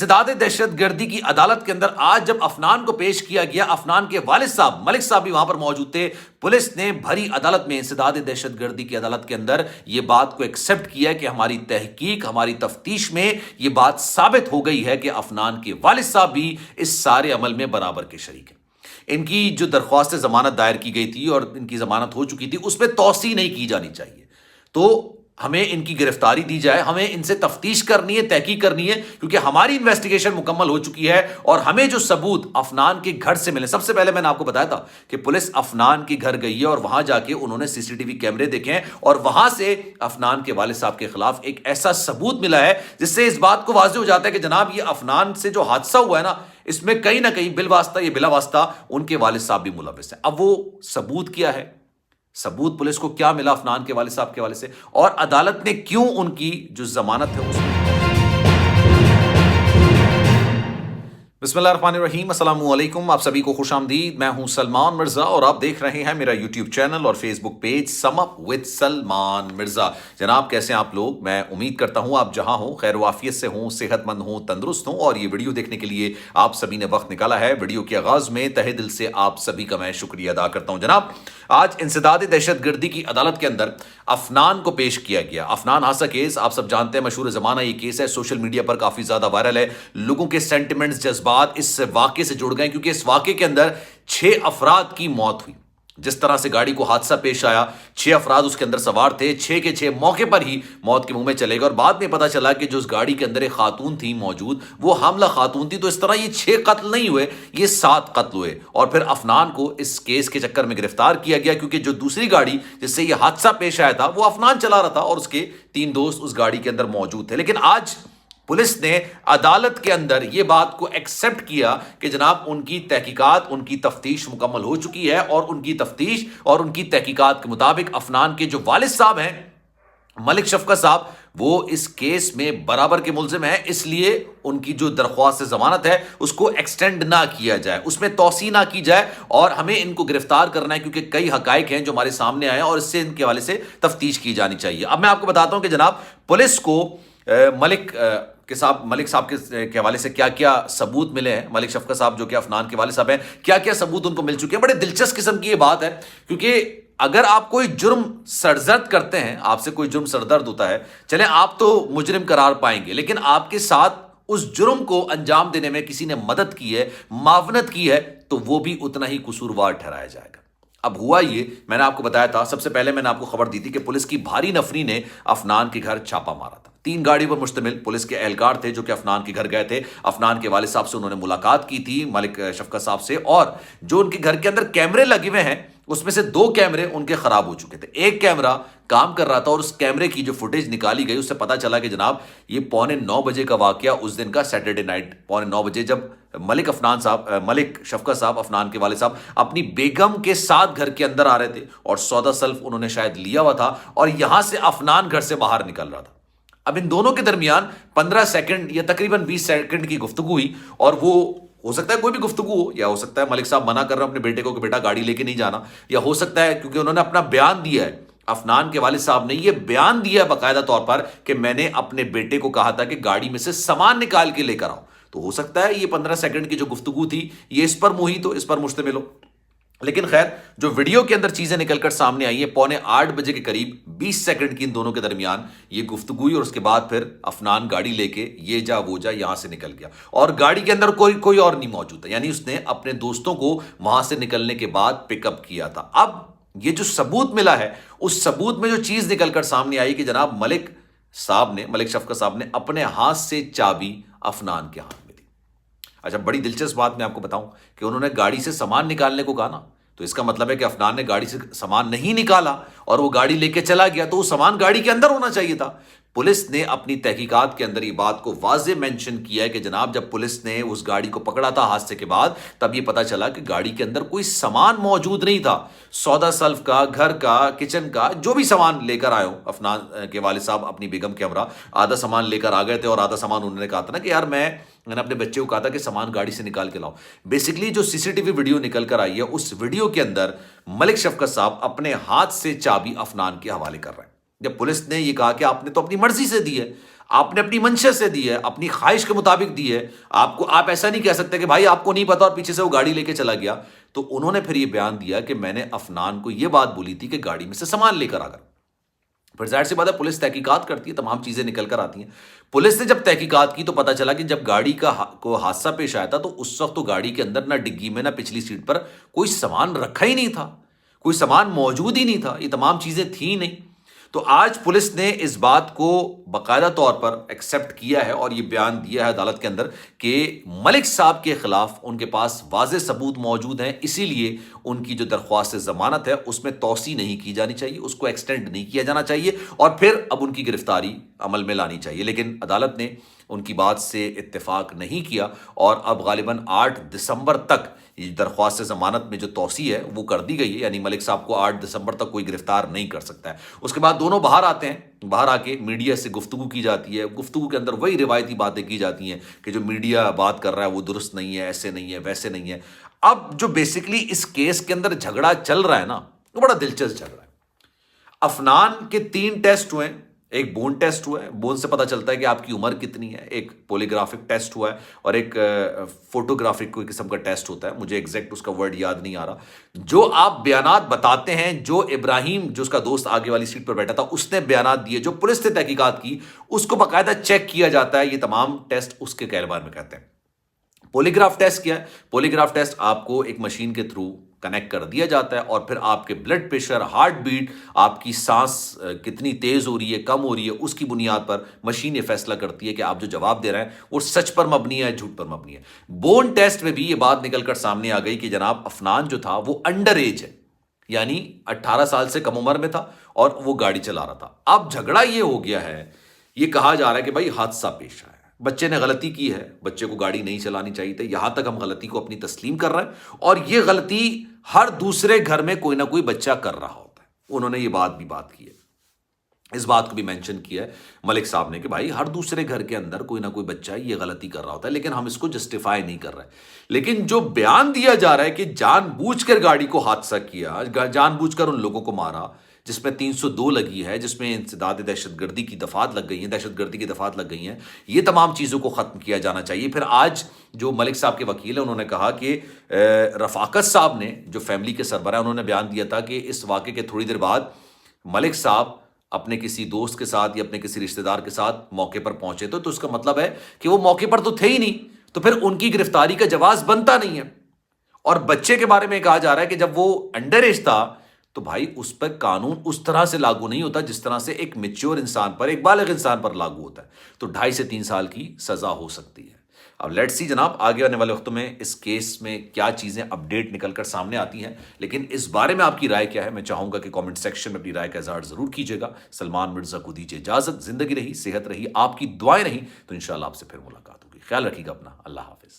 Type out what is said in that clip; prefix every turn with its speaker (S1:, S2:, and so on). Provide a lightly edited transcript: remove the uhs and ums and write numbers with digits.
S1: इंसदाद दहशत गर्दी की अदालत के अंदर आज जब अफनान को पेश किया गया, अफनान के वालिद साहब मलिक साहब भी वहां पर मौजूद थे। पुलिस ने भरी अदालत में इंसदाद दहशत गर्दी की अदालत के अंदर ये बात को एक्सेप्ट किया कि हमारी तहकीक, हमारी तफ्तीश में ये बात साबित हो गई है कि अफनान के वालिद साहब भी इस सारे अमल में बराबर के शरीक हैं। इनकी जो दरख्वास्त जमानत दायर की गई थी और इनकी जमानत हो चुकी थी, उस पर तौसी नहीं की जानी चाहिए। तो हमें इनकी गिरफ्तारी दी जाए, हमें इनसे तफ्तीश करनी है, तहकीक करनी है, क्योंकि हमारी इन्वेस्टिगेशन मुकम्मल हो चुकी है और हमें जो सबूत अफनान के घर से मिले। सबसे पहले मैंने आपको बताया था कि पुलिस अफनान के घर गई है और वहां जाके उन्होंने सीसीटीवी कैमरे देखे हैं और वहां से अफनान के वालिद साहब के खिलाफ एक ऐसा सबूत मिला है जिससे इस बात को वाज़ेह हो जाता है कि जनाब ये अफनान से जो हादसा हुआ है ना, इसमें कहीं ना कहीं बिलवास्ता या बिलावास्ता उनके वालिद साहब भी मुलव्विस हैं। अब वो सबूत क्या है, सबूत पुलिस को क्या मिला अफनान के वालिद साहब के हवाले से, और अदालत ने क्यों उनकी जो जमानत है उसमें। बिस्मिल्लाहिर्रहमानिर्रहीम, अस्सलामु अलैकुम, आप सभी को खुशामदीद। मैं हूं सलमान मिर्जा और आप देख रहे हैं मेरा यूट्यूब चैनल और Facebook page sum up with Salman Mirza. जनाब कैसे हैं आप लोग? मैं उम्मीद करता हूं आप जहां हो खैर वाफियत से हों, सेहतमंद हों, तंदुरुस्त हों और ये वीडियो देखने के लिए आप सभी ने वक्त निकाला है। वीडियो के आगाज में तहे दिल से आप सभी का मैं शुक्रिया अदा करता हूं। जनाब आज इंसदाद दहशत गर्दी की अदालत के अंदर अफनान को पेश किया गया। अफनान हादसा केस आप सब जानते हैं, मशहूर जमाना ये केस है, सोशल मीडिया पर काफी ज्यादा वायरल है। लोगों के सेंटिमेंट्स, जज्बात इस वाकये से जुड़ गए क्योंकि इस वाकये के अंदर 6 अफराद की मौत हुई। जिस तरह से गाड़ी को हादसा पेश आया, 6 अफराद उसके अंदर सवार थे, 6 के 6 मौके पर ही मौत के मुंह में चले गए और बाद में पता चला कि जो उस गाड़ी के अंदर एक खातून थी मौजूद, वो हामला खातून थी। तो इस तरह ये 6 कत्ल नहीं हुए, ये 7 कत्ल हुए और फिर अफनान को इस केस के चक्कर में गिरफ्तार किया गया क्योंकि जो दूसरी गाड़ी जिससे ये हादसा पेश आया था वो अफनान चला रहा था और उसके 3 दोस्त उस गाड़ी के अंदर मौजूद थे। लेकिन आज पुलिस ने अदालत के अंदर यह बात को एक्सेप्ट किया कि जनाब उनकी तहकीकात, उनकी तफ्तीश मुकम्मल हो चुकी है और उनकी तफ्तीश और उनकी तहकीकात के मुताबिक अफनान के जो वालिद साहब हैं मलिक शफकत साहब, वो इस केस में बराबर के मुल्जिम हैं। इसलिए उनकी जो दरख्वास्त जमानत है उसको एक्सटेंड ना किया जाए, उसमें तौसी ना की जाए और हमें इनको गिरफ्तार करना है क्योंकि कई हकाइक हैं जो हमारे सामने आए और इससे इनके हवाले से तफ्तीश की जानी चाहिए। अब मैं आपको बताता हूं कि जनाब पुलिस को मलिक साहब के हवाले से क्या क्या सबूत मिले हैं। मलिक शफकत साहब जो कि अफनान के वालिद साहब हैं, क्या क्या सबूत उनको मिल चुके हैं। बड़े दिलचस्प किस्म की ये बात है क्योंकि अगर आप कोई जुर्म सरजर्द करते हैं, आपसे कोई जुर्म सरदर्द होता है, चले आप तो मुजरिम करार पाएंगे, लेकिन आपके साथ उस जुर्म को अंजाम देने में किसी ने मदद की है, मावनत की है, तो वो भी उतना ही कसूरवार ठहराया जाएगा। अब हुआ ये, मैंने आपको बताया था, सबसे पहले मैंने आपको खबर दी थी कि पुलिस की भारी नफरी ने अफनान के घर छापा मारा था। 3 गाड़ियों पर मुश्तमिल पुलिस के एहलकार थे जो कि अफनान के घर गए थे। अफनान के वालिद साहब से उन्होंने मुलाकात की थी, मलिक शफकत साहब से, और जो उनके घर के अंदर कैमरे लगे हुए हैं उसमें से 2 कैमरे उनके खराब हो चुके थे। एक कैमरा काम कर रहा था और उस कैमरे की जो फुटेज निकाली गई उससे पता चला कि जनाब ये 8:45 बजे का वाकया, उस दिन का सैटरडे नाइट 9:15 बजे, जब मलिक शफकत साहब अफनान के वाले साहब अपनी बेगम के साथ घर के अंदर आ रहे थे और सौदा सल्फ उन्होंने शायद लिया हुआ था और यहां से अफनान घर से बाहर निकल रहा था। अब इन दोनों के दरमियान 15 सेकंड या तकरीबन 20 सेकंड की गुफ्तगू हुई और वो हो सकता है कोई भी गुफ्तगू हो, या हो सकता है मलिक साहब मना कर रहे हो अपने बेटे को कि बेटा गाड़ी लेके नहीं जाना, या हो सकता है क्योंकि उन्होंने अपना बयान दिया है, अफनान के वालिद साहब ने यह बयान दिया बाकायदा तौर पर कि मैंने अपने बेटे को कहा था कि गाड़ी में से सामान निकाल के लेकर आओ। तो हो सकता है ये 15 सेकंड की जो गुफ्तगू थी ये इस पर मुहित हो, इस पर मुश्तमिल हो। लेकिन खैर जो वीडियो के अंदर चीजें निकलकर सामने आई है, 8:15 बजे के करीब 20 सेकंड की इन दोनों के दरमियान ये गुफ्तगू हुई और उसके बाद फिर अफनान गाड़ी लेके ये जा वो जा यहां से निकल गया और गाड़ी के अंदर कोई और नहीं मौजूद था, यानी उसने अपने दोस्तों को वहां से निकलने के बाद पिकअप किया था। अब ये जो सबूत मिला है, उस सबूत में जो चीज निकलकर सामने आई कि जनाब मलिक शफकत साहब ने अपने हाथ से चाबी अफनान के हाथ में दी। अच्छा, बड़ी दिलचस्प बात मैं आपको बताऊं कि उन्होंने गाड़ी से सामान निकालने को कहा ना, तो इसका मतलब है कि अफनान ने गाड़ी से सामान नहीं निकाला और वो गाड़ी लेके चला गया, तो वो सामान गाड़ी के अंदर होना चाहिए था। पुलिस ने अपनी तहकीकात के अंदर ये बात को वाज़ेह मेंशन किया है कि जनाब जब पुलिस ने उस गाड़ी को पकड़ा था हादसे के बाद, तब ये पता चला कि गाड़ी के अंदर कोई सामान मौजूद नहीं था। सौदा सल्फ का, घर का, किचन का, जो भी सामान लेकर आए हो, अफनान के वालिद साहब अपनी बेगम के हमरा आधा सामान लेकर आ गए थे और आधा सामान उन्होंने कहा था ना कि यार मैंने अपने बच्चे को कहा था कि सामान गाड़ी से निकाल के लाओ। बेसिकली जो सीसीटीवी वीडियो निकल कर आई है, उस वीडियो के अंदर मलिक शफकत साहब अपने हाथ से चाबी अफनान के हवाले कर रहे हैं। जब पुलिस ने ये कहा कि आपने तो अपनी मर्जी से दी है, آپ نے اپنی منشا سے دی ہے، اپنی خواہش کے مطابق دی ہے، آپ ایسا نہیں کہہ سکتے کہ بھائی آپ کو نہیں پتا اور پیچھے سے وہ گاڑی لے کے چلا گیا۔ تو انہوں نے پھر یہ بیان دیا کہ میں نے افنان کو یہ بات بولی تھی کہ گاڑی میں سے سامان لے کر آ کر۔ پھر ظاہر سی بات ہے پولیس تحقیقات کرتی ہے، تمام چیزیں نکل کر آتی ہیں۔ پولیس نے جب تحقیقات کی تو پتا چلا کہ جب گاڑی کو حادثہ پیش آیا تھا تو اس وقت تو گاڑی کے اندر نہ ڈگی میں نہ پچھلی سیٹ پر کوئی سامان رکھا ہی نہیں تھا، کوئی سامان موجود ہی نہیں تھا، یہ تمام چیزیں تھیں نہیں۔ تو آج پولیس نے اس بات کو باقاعدہ طور پر ایکسیپٹ کیا ہے اور یہ بیان دیا ہے عدالت کے اندر کہ ملک صاحب کے خلاف ان کے پاس واضح ثبوت موجود ہیں، اسی لیے ان کی جو درخواست ضمانت ہے اس میں توسیع نہیں کی جانی چاہیے، اس کو ایکسٹینڈ نہیں کیا جانا چاہیے اور پھر اب ان کی گرفتاری عمل میں لانی چاہیے۔ لیکن عدالت نے ان کی بات سے اتفاق نہیں کیا اور اب غالباً 8 دسمبر تک یہ درخواست ضمانت میں جو توسیع ہے وہ کر دی گئی ہے، یعنی ملک صاحب کو 8 دسمبر تک کوئی گرفتار نہیں کر سکتا ہے۔ اس کے بعد دونوں باہر آتے ہیں، باہر آ کے میڈیا سے گفتگو کی جاتی ہے، گفتگو کے اندر وہی روایتی باتیں کی جاتی ہیں کہ جو میڈیا بات کر رہا ہے وہ درست نہیں ہے، ایسے نہیں ہے، ویسے نہیں ہے۔ اب جو بیسکلی اس کیس کے اندر جھگڑا چل رہا ہے نا، وہ بڑا دلچسپ جھگڑا ہے۔ افنان کے 3 ٹیسٹ ہوئے، ایک بون ٹیسٹ ہوا ہے، بون سے پتہ چلتا ہے کہ آپ کی عمر کتنی ہے، ایک پولیگرافک ٹیسٹ ہوا ہے اور ایک فوٹوگرافک کوئی قسم کا ٹیسٹ ہوتا ہے، مجھے ایگزیکٹ اس کا ورڈ یاد نہیں آ رہا۔ جو آپ بیانات بتاتے ہیں، جو ابراہیم جو اس کا دوست آگے والی سیٹ پر بیٹھا تھا اس نے بیانات دیے، جو پولیس نے تحقیقات کی اس کو باقاعدہ چیک کیا جاتا ہے، یہ تمام ٹیسٹ اس کے کہلوار میں کہتے ہیں۔ پولیگراف ٹیسٹ کیا ہے؟ پولیگراف ٹیسٹ آپ کو ایک مشین کے تھرو کنیکٹ کر دیا جاتا ہے اور پھر آپ کے بلڈ پریشر، ہارٹ بیٹ، آپ کی سانس کتنی تیز ہو رہی ہے، کم ہو رہی ہے، اس کی بنیاد پر مشین یہ فیصلہ کرتی ہے کہ آپ جو جواب دے رہے ہیں وہ سچ پر مبنی ہے، جھوٹ پر مبنی ہے۔ بون ٹیسٹ میں بھی یہ بات نکل کر سامنے آ گئی کہ جناب افنان جو تھا وہ انڈر ایج ہے، یعنی 18 سال سے کم عمر میں تھا اور وہ گاڑی چلا رہا تھا۔ اب جھگڑا یہ ہو گیا ہے، یہ کہا جا رہا ہے کہ بھائی حادثہ پیش آیا، بچے نے غلطی کی ہے، بچے کو گاڑی نہیں چلانی چاہیے تھی، یہاں تک ہم غلطی کو اپنی تسلیم کر رہے ہیں اور یہ غلطی ہر دوسرے گھر میں کوئی نہ کوئی بچہ کر رہا ہوتا ہے۔ انہوں نے یہ بات کی ہے، اس بات کو بھی مینشن کیا ہے ملک صاحب نے کہ بھائی ہر دوسرے گھر کے اندر کوئی نہ کوئی بچہ یہ غلطی کر رہا ہوتا ہے، لیکن ہم اس کو جسٹیفائی نہیں کر رہے۔ لیکن جو بیان دیا جا رہا ہے کہ جان بوجھ کر گاڑی کو حادثہ کیا، جان بوجھ کر ان لوگوں کو مارا، جس میں 302 لگی ہے، جس میں انسداد دہشت گردی کی دفعات لگ گئی ہیں، دہشت گردی کی دفعات لگ گئی ہیں، یہ تمام چیزوں کو ختم کیا جانا چاہیے۔ پھر آج جو ملک صاحب کے وکیل ہیں انہوں نے کہا کہ رفاقت صاحب نے جو فیملی کے سربراہ انہوں نے بیان دیا تھا کہ اس واقعے کے تھوڑی دیر بعد ملک صاحب اپنے کسی دوست کے ساتھ یا اپنے کسی رشتہ دار کے ساتھ موقع پر پہنچے تو اس کا مطلب ہے کہ وہ موقع پر تو تھے ہی نہیں، تو پھر ان کی گرفتاری کا جواز بنتا نہیں ہے۔ اور بچے کے بارے میں کہا جا رہا ہے کہ جب وہ انڈر ایج تھا تو بھائی اس پر قانون اس طرح سے لاگو نہیں ہوتا جس طرح سے ایک میچور انسان پر، ایک بالغ انسان پر لاگو ہوتا ہے، تو 2.5 سے 3 سال کی سزا ہو سکتی ہے۔ اب لیٹس سی جناب آگے آنے والے وقتوں میں اس کیس میں کیا چیزیں اپڈیٹ نکل کر سامنے آتی ہیں، لیکن اس بارے میں آپ کی رائے کیا ہے میں چاہوں گا کہ کامنٹ سیکشن میں اپنی رائے کا اظہار ضرور کیجیے گا۔ سلمان مرزا کو دیجیے اجازت، زندگی رہی، صحت رہی، آپ کی دعائیں رہیں تو انشاءاللہ آپ سے پھر ملاقات ہوگی۔ خیال رکھیے گا اپنا، اللہ حافظ۔